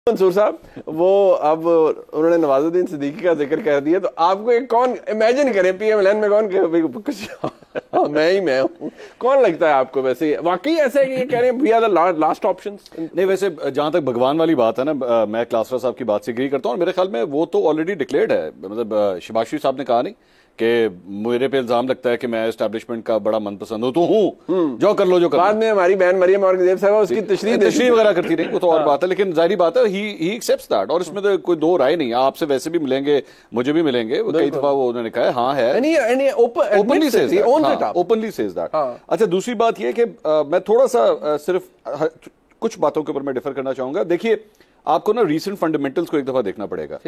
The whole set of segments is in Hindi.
मंसूर साहब, वो अब उन्होंने नवाजुद्दीन सिद्दीकी का जिक्र कर दिया, तो आपको एक कौन इमेजिन करें पीएमएलएन में कौन कुछ मैं हूँ, कौन लगता है आपको? वैसे वाकई ऐसा है कि ये कह रहे हैं we are the last options? नहीं, वैसे जहां तक भगवान वाली बात है ना, मैं क्लासरा साहब की बात से एग्री करता हूँ। मेरे ख्याल में वो तो ऑलरेडी डिक्लेयर्ड है। मतलब शिबाशी साहब ने कहा नहीं कि मेरे पे इल्जाम लगता है कि मैं एस्टैब्लिशमेंट का बड़ा मनपसंद हूं, तो हूं, जो कर लो जो कर लो। बाद में हमारी बहन मरियम औरंगजेब साहब उसकी तशरीह वगैरह करती रही, वो तो और बात है, लेकिन जाहिर बात है ही एक्सेप्ट्स दैट, और इसमें तो कोई दो राय नहीं है। आपसे वैसे भी मिलेंगे, मुझे भी मिलेंगे, कई दफा वो उन्होंने कहा हाँ है, ओपनली सेज दैट। अच्छा, दूसरी बात ये कि मैं थोड़ा सा सिर्फ कुछ बातों के ऊपर मैं डिफर करना चाहूंगा। देखिए, आपको ना रीसेंट फंडामेंटल्स को एक दफा देखना पड़ेगा।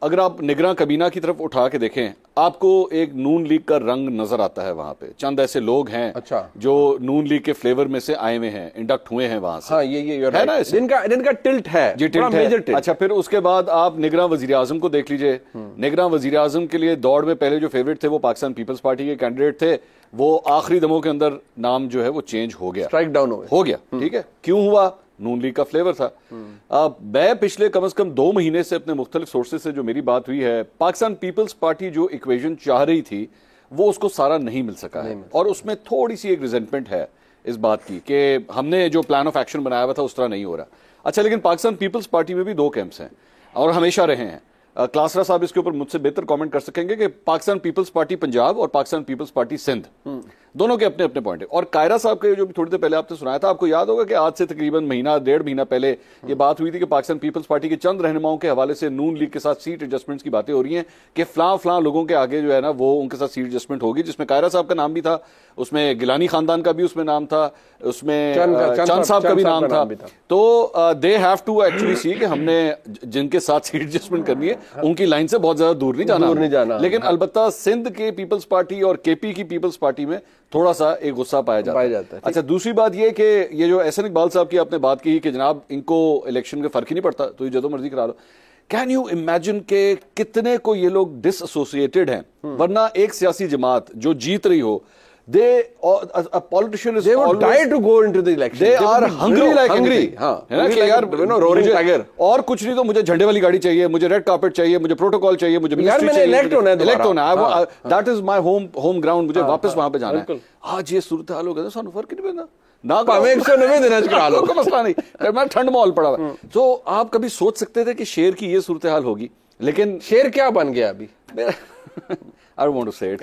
अगर आप निगरान कबीना की तरफ उठा के देखें, आपको एक नून लीग का रंग नजर आता है। वहां पे चंद ऐसे लोग हैं जो नून लीग के फ्लेवर में से आए हुए हैं, इंडक्ट हुए हैं वहां से। हाँ, ये है ना, जिनका टिल्ट है जी, टिल्ट है। अच्छा, फिर उसके बाद आप निगरान वजीर आजम को देख लीजिए। निगरान वजीर आजम के लिए दौड़ में पहले जो फेवरेट थे वो पाकिस्तान पीपल्स पार्टी के कैंडिडेट थे, वो आखिरी दमों के अंदर नाम जो है वो चेंज हो गया, स्ट्राइक डाउन हो गया। ठीक है, क्यों हुआ? नून लीग का फ्लेवर था। मैं पिछले कम से कम 2 महीने से अपने मुख्तलिफ सोर्सेज से जो मेरी बात हुई है, पाकिस्तान पीपल्स पार्टी जो इक्वेशन चाह रही थी वो उसको सारा नहीं मिल सका है, और उसमें थोड़ी सी एक रिजेंटमेंट है इस बात की कि हमने जो प्लान ऑफ एक्शन बनाया हुआ था उस तरह नहीं हो रहा। अच्छा, लेकिन पाकिस्तान पीपल्स पार्टी में भी 2 कैंप्स हैं और हमेशा रहे हैं। क्लासरा साहब इसके ऊपर मुझसे बेहतर कमेंट कर सकेंगे कि पाकिस्तान पीपल्स पार्टी पंजाब और पाकिस्तान पीपल्स पार्टी सिंध, दोनों के अपने अपने पॉइंट है। और कायरा साहब के जो भी थोड़ी देर पहले आपने सुनाया था, आपको याद होगा कि आज से तकरीबन महीना 1.5 महीना पहले ये बात हुई थी कि पाकिस्तान पीपल्स पार्टी के चंद रहनुमाओं के हवाले से नून लीग के साथ सीट एडजस्टमेंट्स की बातें हो रही हैं कि फलां लोगों के आगे जो है ना वो उनके साथ सीट एडजस्टमेंट होगी, जिसमें कायरा साहब का नाम भी था, उसमें गिलानी खानदान का भी उसमें नाम था, उसमें चंद साहब का भी नाम था। तो they have to actually see कि हमने जिनके साथ सीट एडजस्टमेंट करनी है उनकी लाइन से बहुत ज्यादा दूर नहीं जाना। लेकिन अलबत्ता सिंध के पीपल्स पार्टी और केपी की पीपल्स पार्टी में थोड़ा सा एक गुस्सा पाया जाता है। अच्छा, दूसरी बात ये कि ये जो एहसन इकबाल साहब की आपने बात की कि जनाब इनको इलेक्शन का फर्क ही नहीं पड़ता, तो ये जो मर्जी करा लो। कैन यू इमेजिन के कितने को ये लोग डिसएसोसिएटेड हैं? वरना एक सियासी जमात जो जीत रही हो, a politician is always die to go into the election. They are hungry like hungry. है ना कि यार roaring tiger, और कुछ नहीं तो मुझे झंडे वाली गाड़ी चाहिए, मुझे रेड कार्पेट चाहिए, मुझे प्रोटोकॉल चाहिए, मुझे मिनिस्ट्री चाहिए, इलेक्ट होना है, that is my home ground, मुझे वापस वहां पे जाना है। आज ये सूरत हाल हो गया, सानू फर्क नहीं पड़ता ना, 190 दिन करा लो, कोई मसला नहीं, मैं ठंड माहौल पड़ा हुआ। तो आप कभी सोच सकते थे कि शेर की ये सूरत हाल होगी? लेकिन शेर क्या बन गया अभी? I don't want to say it.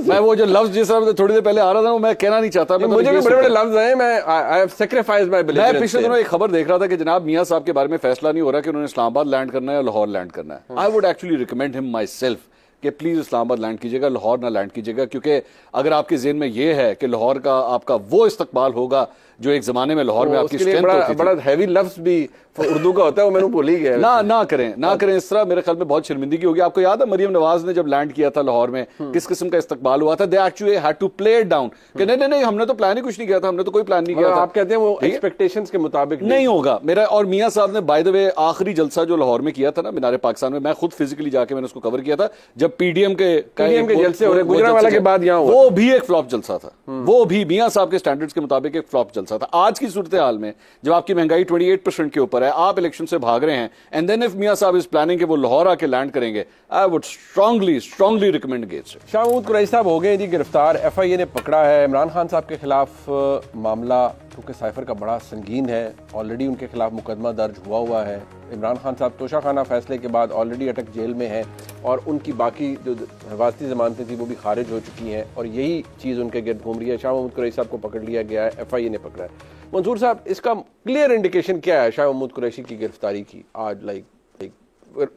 मैं वो जो लफ्ज जिस तरह थोड़ी देर पहले आ रहा था वो मैं कहना नहीं चाहता। मुझे भी बड़े-बड़े लफ्ज हैं, I have sacrificed my belief. मैं पिछले दिनों एक खबर देख रहा था कि जनाब मियां साहब के बारे में फैसला नहीं हो रहा कि उन्होंने इस्लामाबाद लैंड करना है या लाहौर लैंड करना है। I would actually recommend him myself कि प्लीज इस्लामाबाद लैंड कीजिएगा, लाहौर ना लैंड कीजिएगा, क्योंकि अगर आपके ज़हन में ये है कि लाहौर का आपका वो इस्तकबाल होगा जो एक जमाने में लाहौर में आपकी स्ट्रेंथ होती थी। बड़ा हैवी लफ्ज भी उर्दू का होता है, वो मैंने भूल ही गया। ना करें इस तरह, मेरे ख्याल में बहुत शर्मिंदगी होगी। आपको याद है मरियम नवाज ने जब लैंड किया था लाहौर में, किस किस्म का इस्तकबाल हुआ था? They actually had to play it down कि नहीं हमने तो प्लान ही कुछ नहीं किया था, हमने तो कोई प्लान नहीं किया था। आप कहते हैं वो एक्सपेक्टेशंस के मुताबिक नहीं होगा मेरा। और मियां साहब ने बाय द वे आखिरी जलसा जो लाहौर में किया था ना मीनार पाकिस्तान में, मैं खुद फिजिकली जाके मैंने उसको कवर किया था, जब पीडीएम के जलसे हो रहे गुजरांवाला के बाद यहाँ, वो भी एक फ्लॉप जलसा था, वो भी मियां साहब के स्टैंडर्ड्स के मुताबिक एक फ्लॉप जलसा था। आज की सूरत हाल में जब आपकी महंगाई 28% के ऊपर है, आप इलेक्शन से भाग रहे हैं, एंड देन इफ मियां साहब इज प्लानिंग कि वो लाहौर आके लैंड करेंगे, I would strongly recommend against it. Shah Mahmood Qureshi Sahab हो गए जी गिरफ्तार, एफआईए ने पकड़ा है। इमरान खान साहब के खिलाफ मामला क्योंकि साइफर का बड़ा संगीन है, ऑलरेडी उनके खिलाफ मुकदमा दर्ज हुआ है। इमरान खान साहब तोशाखाना फैसले के बाद ऑलरेडी अटक जेल में हैं और उनकी बाकी जो हिफाजती जमानतें थी वो भी खारिज हो चुकी हैं और यही चीज़ उनके गिर्द घूम रही है। शाह महमूद कुरैशी साहब को पकड़ लिया गया है, एफआईए ने पकड़ा है। मंसूर साहब, इसका क्लियर इंडिकेशन क्या है शाह महमूद कुरैशी की गिरफ्तारी की आज, लाइक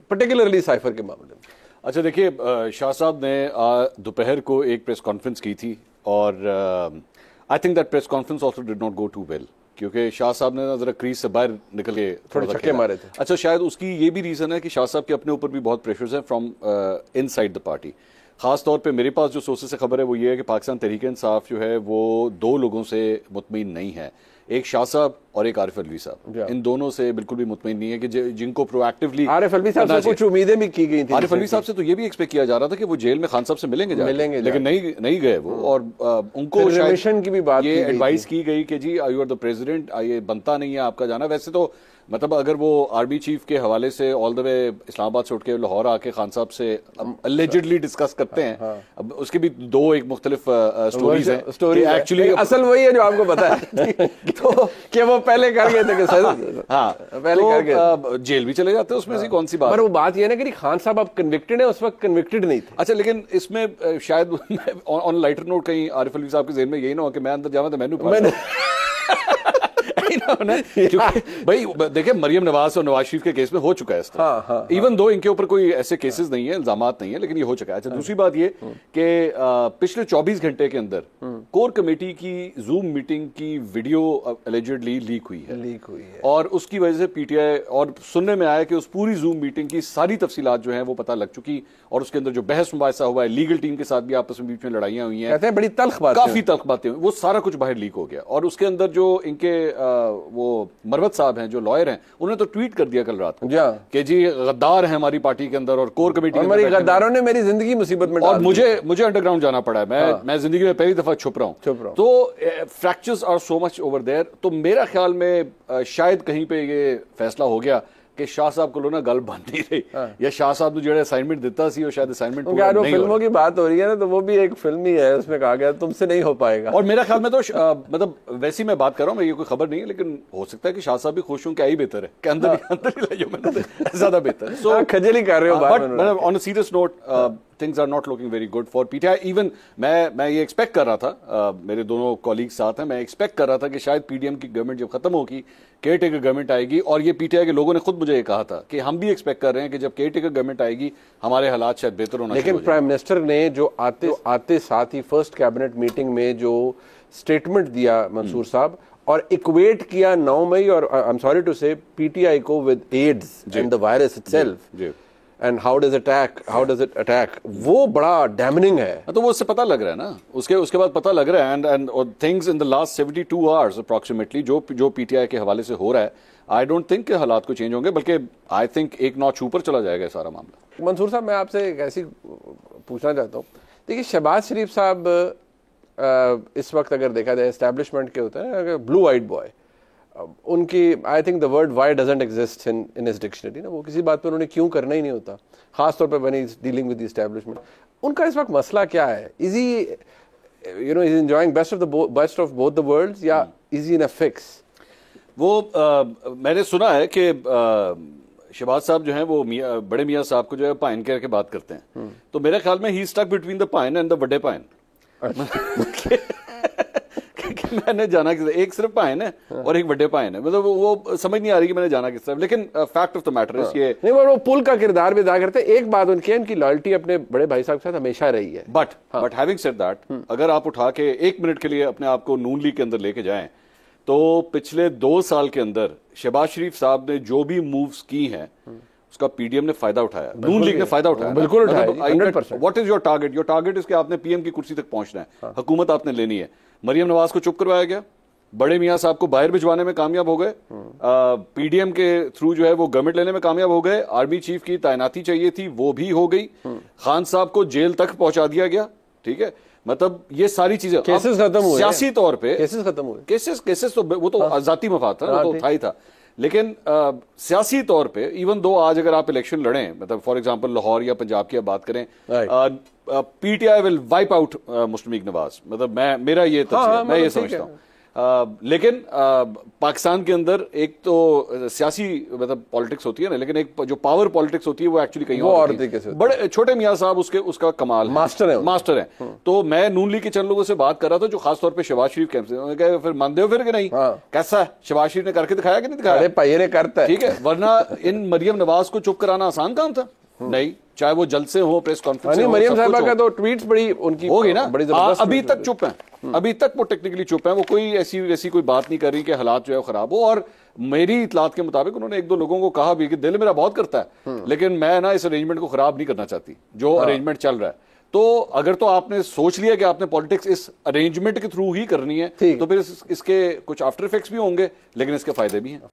पर्टिकुलरली साइफर के मामले में? अच्छा देखिए, शाह साहब ने दोपहर को एक प्रेस कॉन्फ्रेंस की थी और I think that press conference also did not go too well, क्योंकि शाह साहब ने जरा क्रीज से बाहर निकल के थोड़े छक्के मारे थे। अच्छा, शायद उसकी ये भी रीजन है कि शाह साहब के अपने ऊपर भी बहुत प्रेशर्स हैं फ्रॉम इनसाइड द पार्टी। खास तौर पे मेरे पास जो सोर्सेस से खबर है वो ये है कि पाकिस्तान तहरीक इंसाफ जो है वो 2 लोगों से मुतमईन नहीं है, एक शाह साहब और एक आरिफ अलवी साहब। इन दोनों से बिल्कुल भी मुतमईन नहीं है कि जिनको प्रोएक्टिवली आरिफ अलवी साहब से कुछ उम्मीदें भी की गई थी। आरिफ अलवी साहब से तो ये भी एक्सपेक्ट किया जा रहा था कि वो जेल में खान साहब से मिलेंगे, लेकिन नहीं गए वो। और उनको शायद की भी बात ये एडवाइस की गई कि जी यू आर द प्रेसिडेंट, ये बनता नहीं है आपका जाना। वैसे तो मतलब अगर वो आर्मी चीफ के हवाले से ऑल द वे इस्लामाबाद से उठ के लाहौर आके खान साहब से अलेजिडली डिस्कस करते हैं, अब उसकी भी दो एक मुख्तलिफ स्टोरीज हैं स्टोरी एक्चुअली असल वही है जो आपको पता है तो कि वो पहले कर गए थे कि सर हाँ पहले कर गए, जेल भी चले जाते हैं उसमें से कौन सी बात। पर वो बात ये ना कि खान साहब अब कन्विक्टेड है, उस वक्त कन्विक्टेड नहीं थे। अच्छा, लेकिन इसमें शायद ऑन लाइटर नोट कहीं आरिफ अलवी साहब के जेहन में यही ना हो कि मैं अंदर जावा तो मैंने भाई देखिए मरियम नवाज और नवाज शरीफ के केस में हो चुका है इवन दो इनके ऊपर कोई ऐसे केसेस नहीं है, इल्जामात नहीं है, लेकिन ये हो चुका है। अच्छा, दूसरी बात ये कि पिछले 24 घंटे के अंदर कोर कमेटी की जूम मीटिंग की वीडियो अलेजिडली लीक हुई है और उसकी वजह से पीटीआई और सुनने में आया कि उस पूरी जूम मीटिंग की सारी तफसीलात जो है वो पता लग चुकी और उसके अंदर जो बहस मुबाहिसा हुआ है, लीगल टीम के साथ भी आपस में बीच में लड़ाइयां हुई हैं, कहते हैं बड़ी तल्ख बातें, काफी तल्ख बातें, वो सारा कुछ बाहर लीक हो गया। और उसके अंदर जो इनके वो मरवत साहब हैं जो लॉयर हैं, उन्होंने तो ट्वीट कर दिया कल रात को कि जी गद्दार है हमारी पार्टी के अंदर और कोर कमेटी हमारी गद्दारों ने मेरी जिंदगी मुसीबत में और मुझे अंडरग्राउंड जाना पड़ा है, मैं जिंदगी में पहली दफा छुप रहा हूं। तो fractures are so much over there. तो मेरा ख्याल में शायद कहीं पे ये फैसला हो गया कि शाह साहब को ना गल बन नहीं रही या शाह साहब ने जो असाइनमेंट दिता सी और शायद असाइनमेंट पूरा नहीं हो। फिल्मों की बात हो रही है ना, तो वो भी एक फिल्म ही है, उसमें कहा गया तुमसे नहीं हो पाएगा। और मेरा ख्याल में तो मतलब वैसे ही मैं बात कर रहा हूँ, ये कोई खबर नहीं है, लेकिन हो सकता है कि शाह साहब भी खुश हों कि आई बेहतर है कि अंदर ही ले जाओ, मैंने ज्यादा बेहतर है। सो खजली कर रहे हो, but on a serious note things are not looking very good for PTI. Even मैं ये एक्सपेक्ट कर रहा था, मेरे दोनों कॉलीग साथ हैं, मैं एक्सपेक्ट कर रहा था कि शायद पीडीएम की गवर्नमेंट जब खत्म होगी केयर टेकर गवर्नमेंट आएगी, और ये पीटीआई के लोगों ने खुद मुझे ये कहा था कि हम भी एक्सपेक्ट कर रहे हैं कि जब केयर टेकर गवर्नमेंट आएगी हमारे हालात शायद बेहतर होना। लेकिन प्राइम मिनिस्टर ने जो आते साथ ही फर्स्ट कैबिनेट मीटिंग में जो स्टेटमेंट दिया मंसूर साहब, और इक्वेट किया 9 मई और I am sorry to say PTI को with AIDS and the virus itself and how does it attack, वो बड़ा डैमनिंग है। तो वो उससे पता लग रहा है ना, उसके बाद पता लग रहा है and things in the last 72 hours approximately जो पीटीआई के हवाले से हो रहा है, आई डोंट थिंक कि हालात को चेंज होंगे, बल्कि आई थिंक एक नॉच ऊपर चला जाएगा सारा मामला। मंसूर साहब, मैं आपसे एक ऐसी पूछना चाहता हूँ, देखिए शहबाज शरीफ साहब इस वक्त अगर देखा जाए एस्टैब्लिशमेंट के होते हैं ब्लू आइड बॉय, उनकी I think the word Y doesn't exist in his dictionary ना, वो किसी बात पर उन्होंने क्यों करना ही नहीं होता, खासतौर पर when he is dealing with the establishment. उनका इस वक्त मसला क्या है? Is he is enjoying best of both the worlds या is he in a fix? वो मैंने सुना है कि शहबाज साहब जो हैं वो बड़े मियाँ साहब को जो है पाइन कह के बात करते हैं, तो मेरे ख्याल में he stuck between the pine and the बड़े पाइन। मैंने जाना किस, एक सिर्फ पाइन है और एक बड़े पाइन है, मतलब वो समझ नहीं आ रही कि मैंने जाना किस तरफ। लेकिन fact of the matter is ये नहीं, वो पुल का किरदार भी अदा करते हैं। एक बात उनकी है, इनकी लॉयल्टी अपने बड़े भाई साहब के साथ हमेशा रही है। बट हैविंग सेड दैट, अगर आप उठा के 1 मिनट के लिए अपने आप को नून लीग के अंदर लेके जाएं, तो पिछले 2 साल के अंदर शहबाज शरीफ साहब ने जो भी मूव्स की हैं उसका पीडीएम ने फायदा उठाया, नून लीग ने फायदा उठाया, बिल्कुल उठाया। 100%। What is your target? Your target is कि आपने पीएम की कुर्सी तक पहुंचना है, हुकूमत आपने लेनी है। मरियम नवाज को चुप करवाया गया, बड़े मियाँ साहब को बाहर भिजवाने में कामयाब हो गए, पीडीएम के थ्रू जो है वो गवर्नमेंट लेने में कामयाब हो गए, आर्मी चीफ की तैनाती चाहिए थी वो भी हो गई, खान साहब को जेल तक पहुंचा दिया गया। ठीक है, मतलब ये सारी चीजें केसेस खत्म हुए, सियासी तौर पे केसेस खत्म हुए, केसेस तो वो तो जाती मफाद था, वो तो था ही था। लेकिन सियासी तौर पे इवन दो आज अगर आप इलेक्शन लड़ें, मतलब फॉर एग्जांपल लाहौर या पंजाब की आप बात करें, PTI will wipe out Muslim league Nawaz, मतलब मेरा ये मैं ये समझता हूँ। लेकिन पाकिस्तान के अंदर एक तो सियासी मतलब पॉलिटिक्स होती है ना, लेकिन एक जो पावर पॉलिटिक्स होती है वो एक्चुअली कहीं और तरीके से। बड़े छोटे मियाँ साहब उसका कमाल मास्टर है। तो मैं नून लीग के चंद लोगों से बात कर रहा था जो खासतौर पे शहबाज शरीफ कैंप से, फिर मानते हो फिर कि नहीं? कैसा है शहबाज शरीफ ने करके दिखाया कि नहीं दिखाया? अरे पाये ने करता है, ठीक है, वरना इन मरियम नवाज को चुप कराना आसान काम था? नहीं, चाहे वो जलसे हो, प्रेस कॉन्फ्रेंस हो, मरियम साहबा का तो ट्वीट्स बड़ी उनकी होगी ना, अभी तक चुप हैं, अभी तक वो टेक्निकली चुप हैं, वो कोई ऐसी वैसी कोई बात नहीं कर रही कि हालात जो है खराब हो। और मेरी इतलात के मुताबिक उन्होंने 1-2 लोगों को कहा भी कि दिल मेरा बहुत करता है, लेकिन मैं ना इस अरेंजमेंट को खराब नहीं करना चाहती जो अरेंजमेंट चल रहा है। तो अगर तो आपने सोच लिया कि आपने पॉलिटिक्स इस अरेंजमेंट के थ्रू ही करनी है, तो फिर इसके कुछ आफ्टर इफेक्ट्स भी होंगे, लेकिन इसके फायदे भी हैं।